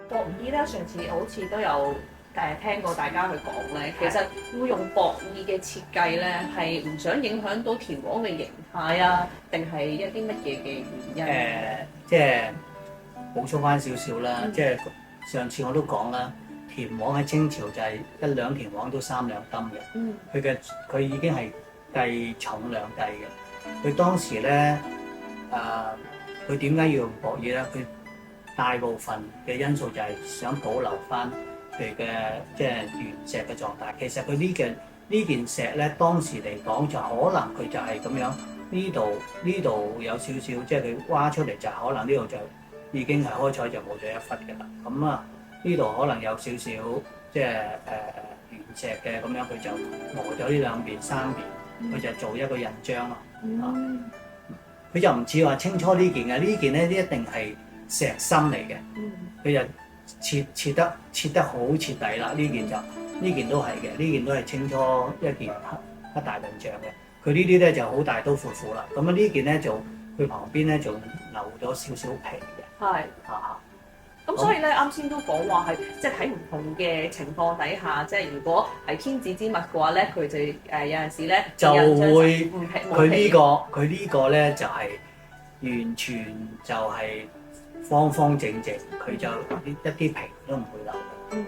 薄衣咧，上次我好似都有聽過大家去講咧，其實會用薄衣嘅設計咧，係唔想影響到田黃嘅形態啊，定係一啲乜嘢嘅原因？即係補充翻少少啦，即係上次我都講啦，田黃喺清朝就係1兩田黃都3兩金嘅，佢已經係計重量計嘅。佢當時咧佢點解要用薄衣咧？佢大部分嘅因素就係想保留翻佢嘅即係原石嘅狀態。其實佢呢件石咧，當時嚟講就可能佢就係咁樣，呢度有少少，即係佢挖出嚟就可能呢度就已經係開採就冇咗1忽嘅啦。咁啊，呢度可能有少少即係原石嘅咁樣，佢就磨咗呢兩邊3邊，佢就做一個印章咯。佢就唔似話清初呢件嘅，呢件咧一定係石心嚟嘅，佢就切得好徹底啦。呢件都係嘅，呢件都係清初一件黑大笨象嘅。佢呢啲咧就好大刀闊斧啦。咁啊呢件咧就佢旁邊咧就留咗少少皮嘅。係咁所以咧，啱先都講話係即係喺唔同嘅情況底下，即係如果係天子之物嘅話咧，佢就有陣時咧就會佢呢呢個咧就係完全就係方方正正，佢就一啲皮都唔會留嘅。